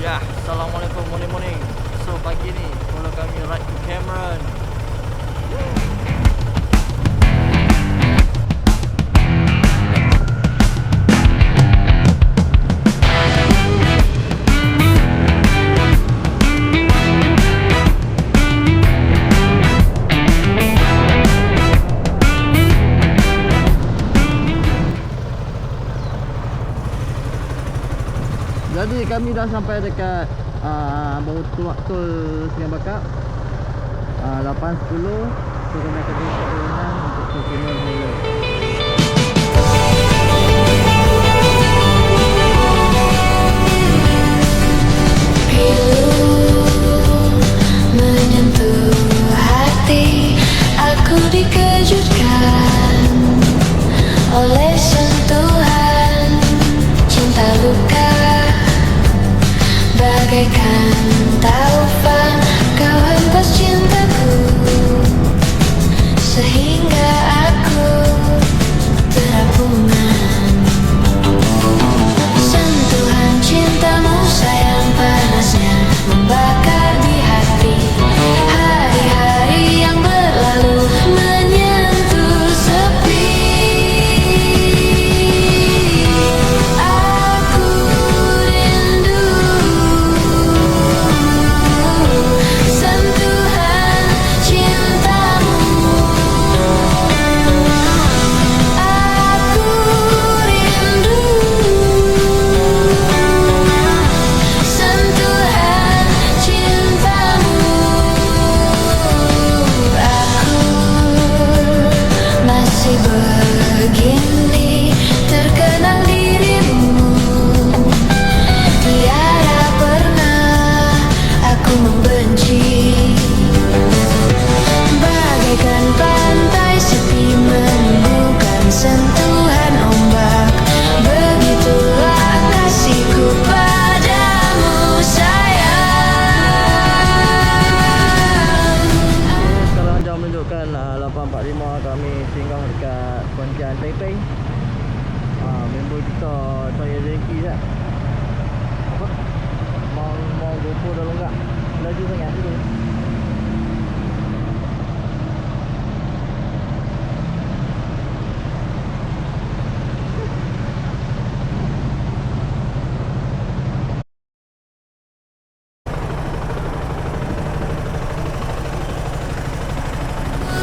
Ya, Assalamualaikum, morning. So pagi ni follow kami ride to Cameron. Jadi kami dah sampai dekat baru tol Sungai Bakap 8.10. So kami akan tengok perjalanan untuk ke Cameron Highland. Menyentuh hati, aku dikejutkan oleh sentuhan cinta luka. Bagaikan taufan kau hempas cintaku, sehingga aku terapungan. Sentuhan cintamu sayang, panasnya membakar di hati. Hari-hari yang berlalu menyentuh sepi. Aku rindu sentuhan cintamu. Aku rindu sentuhan cintamu. Aku masih begini terkenang dirimu. Tiada pernah aku membenci. Bagaikan pantai sepi menunggukan sentuhan ombak. Begitulah kasihku padamu sayang. Sekarang jam menunjukkan 8.45. Kami singgah dekat Pontian Taipei. Member kita saya Zeki tak? Apa? Mau GoPro dah longgak. Laju sangat tu.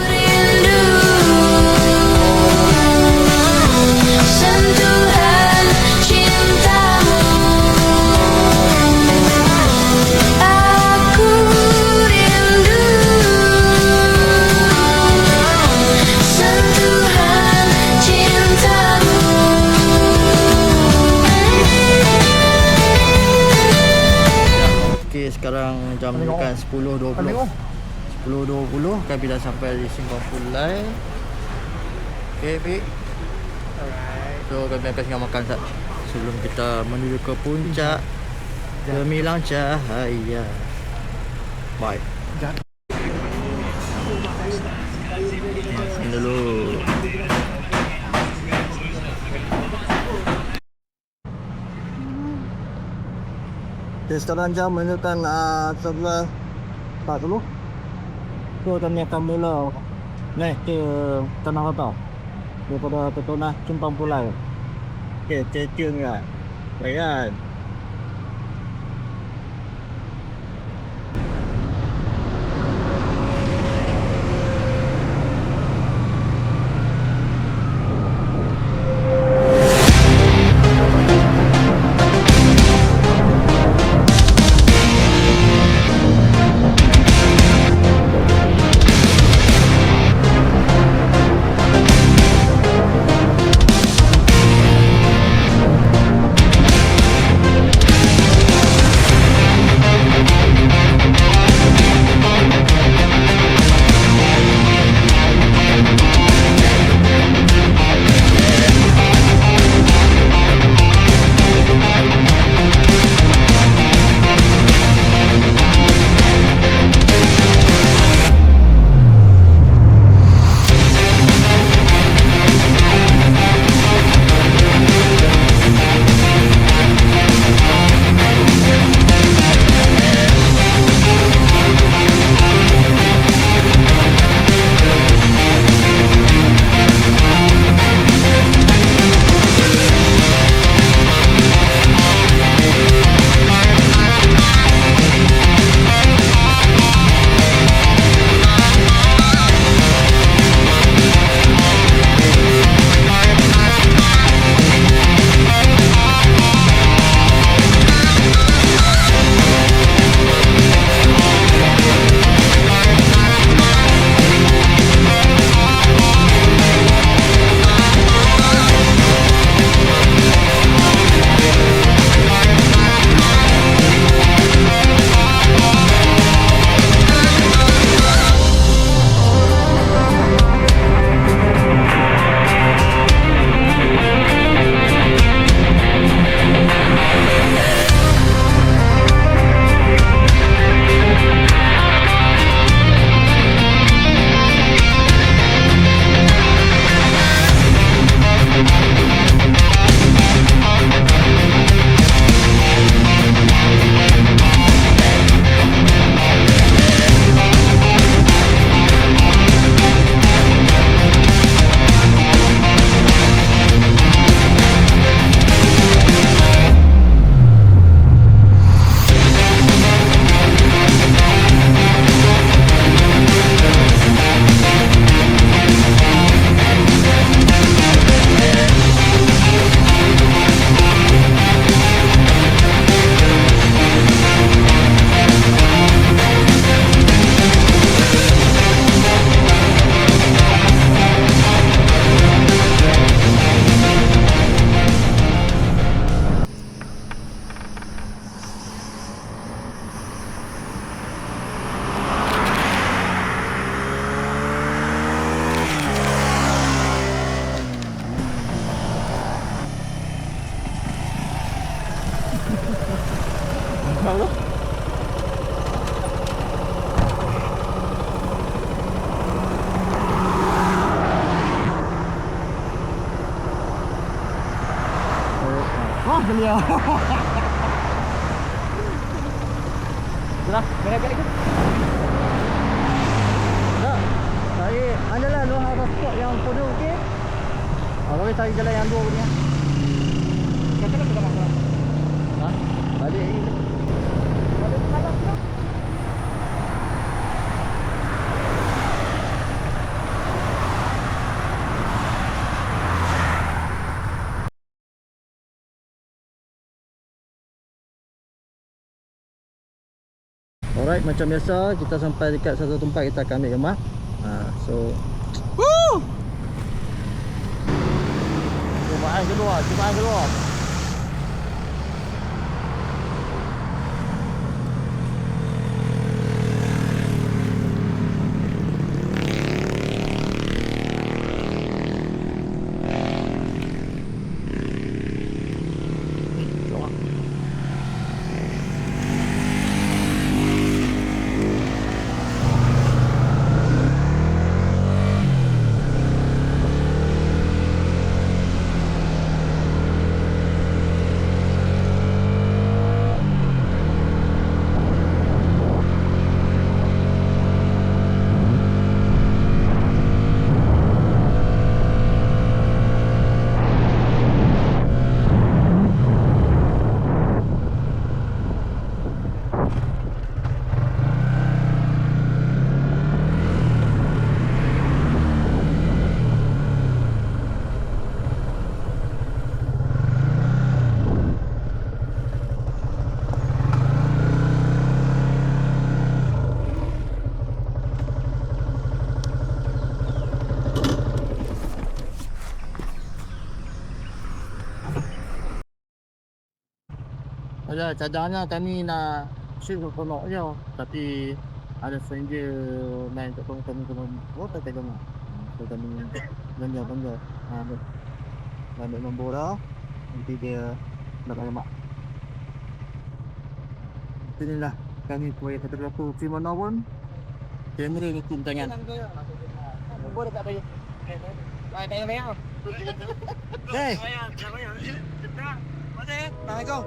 Rindu sentuhan cintamu. Aku rindu sentuhan cintamu. Okey, sekarang jam menunjukkan 10.20. 10.20 kami dah sampai di Simpang Pulai. Okey, Fik. So kami akan singgah makan sat sebelum kita menuju ke puncak Gemilang Cahaya. Bye. Makan dulu. Okay, sekarang jam menunjukkan 11.40. So kami akan mula naik ke Tanah Rata daripada Petronas Simpang Pulai. Okay, stay tune kan. Baikkan. Bro. Oh, beliau. Sudah, balik-balik. Tak. Saya adalah luar arah spot yang penuh okey. Kami cari jalan yang dua punya. Kata nak pegang apa? Ha? Balik lagi. Balik ke kanan pula. Alright, macam biasa kita sampai dekat satu tempat kita akan ambil gambar. So cubaan keluar. Ada cadangannya kami nak shoot ke Konok je. Tapi ada stranger main kat kami oh tak tahu. So kami belanja. Ambil nombor dah. Nanti dia nak lemak. Inilah kami sebagai fotografer film mana pun kamera hukum tangan. Nombor dah tak payah. Tak payah. Hey. Này go.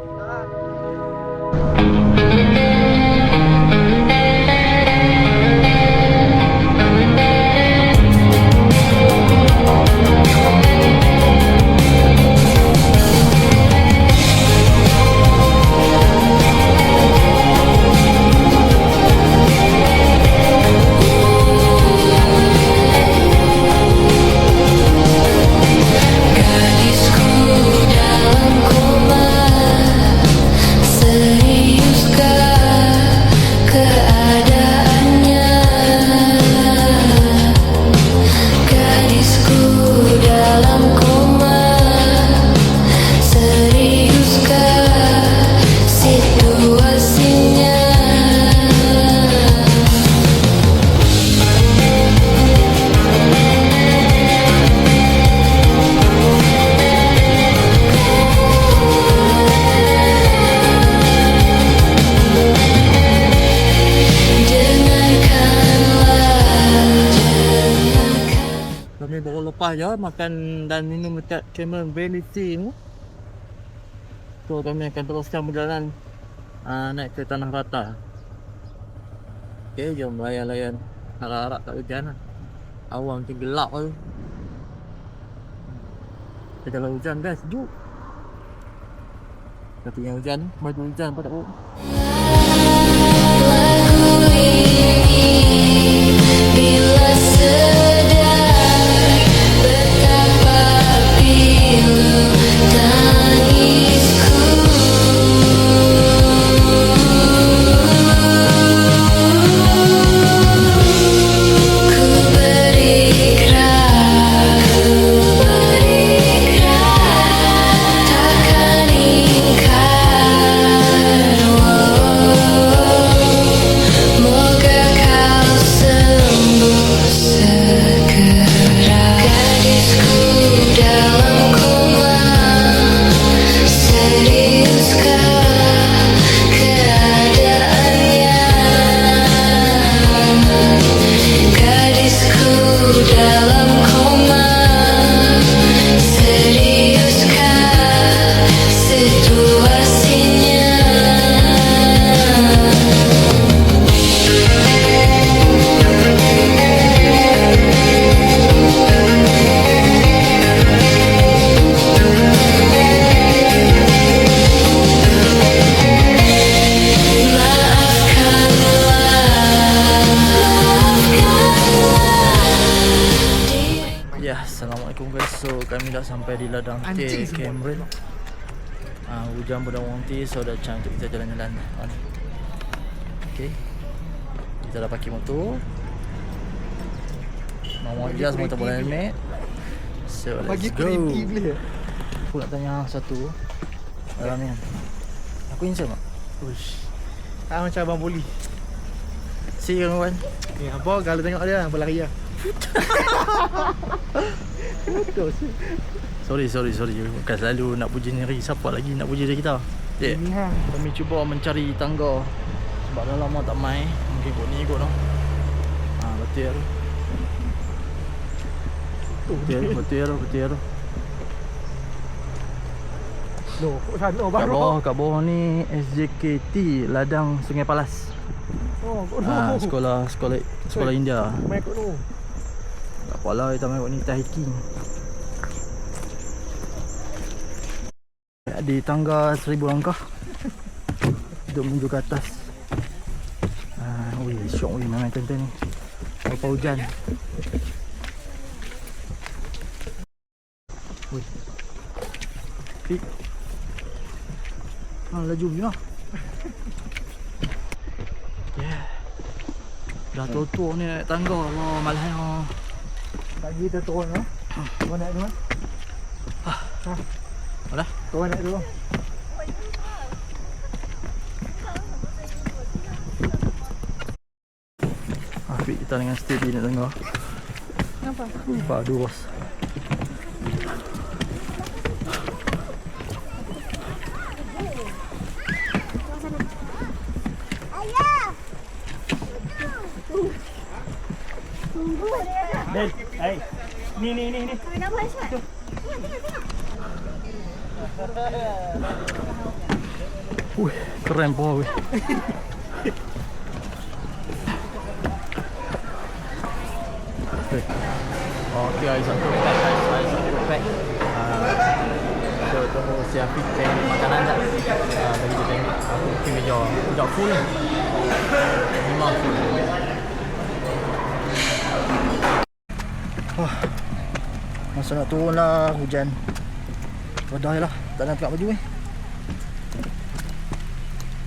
Baru lepas je makan dan minum dekat Cameron Valley tu. So kami akan teruskan perjalanan naik ke Tanah Rata. Okay, jom layan-layan. Harap-harap tak hujan lah. Awang macam gelap tu. Kalau hujan kan sejuk. Tapi yang hujan, baju hujan pun tak boleh. Bila sedar betapa pilu tangisku, ku berikhrar takkan ingkar. So kami dah sampai di ladang Anjing teh semua. Cameron. Hujan pun dah berhenti, so dah chance untuk kita jalan-jalan. Okay, kita dah parking motor. Mama Ijaz semua tak boleh helmet. So let's Bagi go. creepy boleh. Aku nak tanya satu dalam ni. Aku insya tak? Uish. Tak macam Abang Poli. See you kawan. Ni apa kalau tengok dia berlari lah. Bodoh sih. Sorry. Bukan selalu nak puji diri. Siapa lagi nak puji diri kita? Dek, Ini hang. kami cuba mencari tangga. Sebab dah lama tak main. Mungkin ikut ni ikut no. Betul. Betul. Loh, kok sana baru? Kat bawah ni SJKT Ladang Sungai Palas. Oh, kok Sekolah India. Main kok tu. Tak apalah, kita main kat ni, kita hiking. Di tangga 1000 langkah untuk menuju ke atas. Wih, syok wih main tempat ni. Apa hujan. Wih. Pik. Laju punya. Yeah. Dah tua-tua ni naik tangga lah, malas lah. Tak kita turun lah. Kau naik dulu. Alah. Kau naik dulu. Afiq kita dengan steady nak tengok. Kenapa? Padu bos. Del, hai. Ni. Keren po weh. Okay guys, satu pack guys. Satu pack. So tunggu si Afiq tengok makanan tak? Bagi dia tengok. Aku mungkin meja full. Memang full. Masa nak turun lah, hujan. Wadah lah, tak nak pakai baju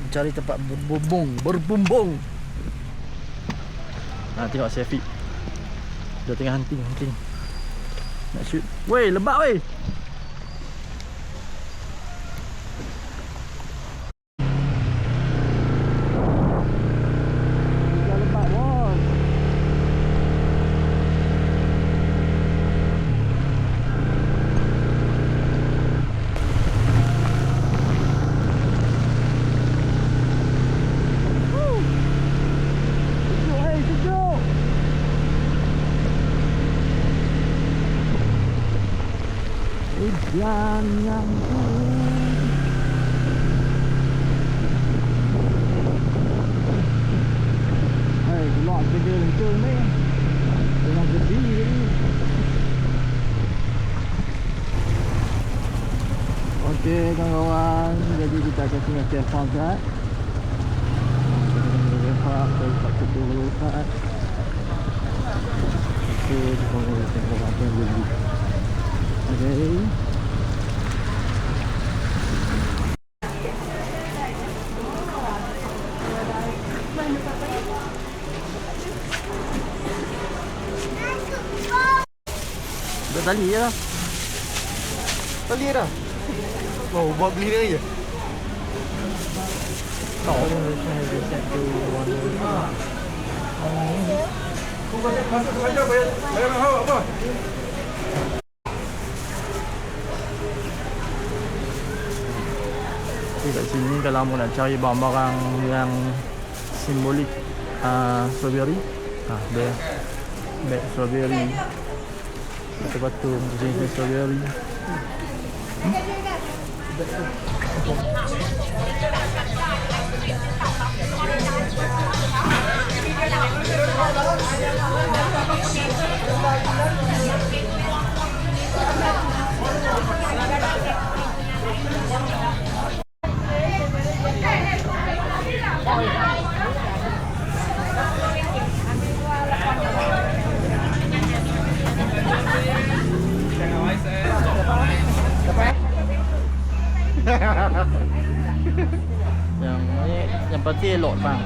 mencari tempat berbumbung. Tengok si Afiq. Dia tengah hunting. Nak shoot. Weh, lebak weh. Hujan yang turun. Hei, keluar kerja lencung ni. Tengah gedi ni. Okey kawan-kawan, jadi kita akan tinggal telefon kat. Rehat, tak cukup rehat. Itu kita boleh tengok apa yang beli. Okay. Dah tali je lah. Tali dah. Oh, buat beli dia je. Kat sini kalau mau nak cari barang-barang yang simbolik strawberry, beg strawberry, batu-batu jenis strawberry. Parti elok bang.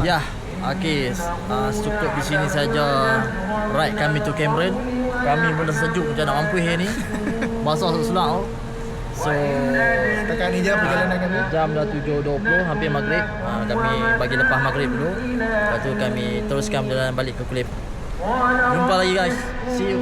Ya, okey. Cukup di sini saja ride kami to Cameron. Kami pun dah sejuk macam nak mampus ni. Basah selak. So, Setakat ni jam perjalanan kami. jam dah 7.20, hampir maghrib. Kami bagi lepas maghrib dulu. Lepas tu kami teruskan perjalanan balik ke Kulim. Jumpa lagi guys. See you.